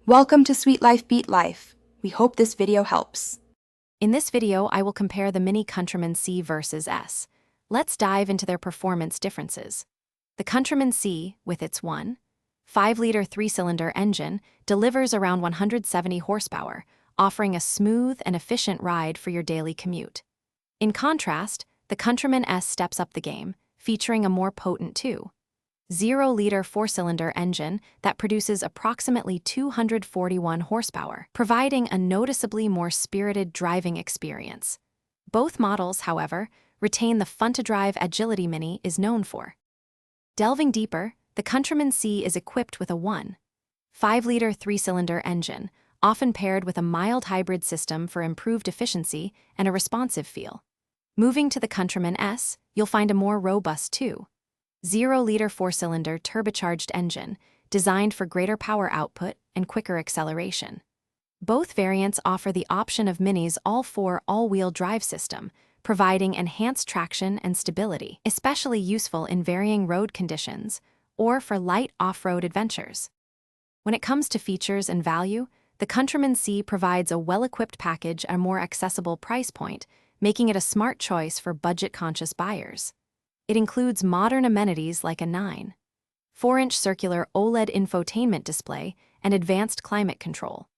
Welcome to Sweet Life Beat Life. We hope this video helps. In this video, I will compare the Mini Countryman C versus S. Let's dive into their performance differences. The Countryman C, with its 1.5-liter 3-cylinder engine, delivers around 170 horsepower, offering a smooth and efficient ride for your daily commute. In contrast, the Countryman S steps up the game, featuring a more potent 2.0-liter 4-cylinder engine that produces approximately 241 horsepower, providing a noticeably more spirited driving experience. Both models, however, retain the fun-to-drive agility Mini is known for. Delving deeper, the Countryman C is equipped with a 1.5-liter 3-cylinder engine, often paired with a mild hybrid system for improved efficiency and a responsive feel. Moving to the Countryman S, you'll find a more robust 2.0-liter 4-cylinder turbocharged engine, designed for greater power output and quicker acceleration. Both variants offer the option of Mini's all-4 all-wheel drive system, providing enhanced traction and stability, especially useful in varying road conditions or for light off-road adventures. When it comes to features and value, the Countryman C provides a well-equipped package at a more accessible price point, making it a smart choice for budget-conscious buyers. It includes modern amenities like a 9.4-inch circular OLED infotainment display and advanced climate control.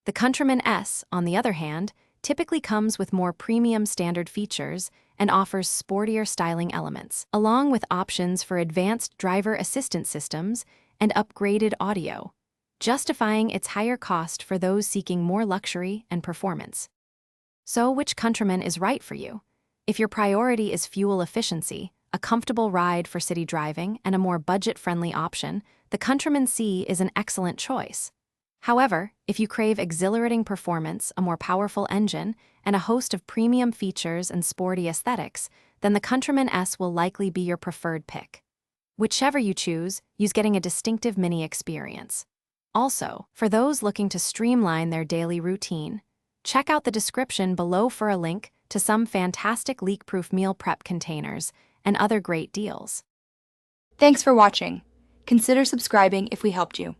The Countryman S, on the other hand, typically comes with more premium standard features and offers sportier styling elements, along with options for advanced driver assistance systems and upgraded audio, justifying its higher cost for those seeking more luxury and performance. So, which Countryman is right for you? If your priority is fuel efficiency, a comfortable ride for city driving, and a more budget-friendly option, the Countryman C is an excellent choice. However, if you crave exhilarating performance, a more powerful engine, and a host of premium features and sporty aesthetics, then the Countryman S will likely be your preferred pick. Whichever you choose, you're getting a distinctive Mini experience. Also, for those looking to streamline their daily routine, check out the description below for a link to some fantastic leak-proof meal prep containers and other great deals. Thanks for watching. Consider subscribing if we helped you.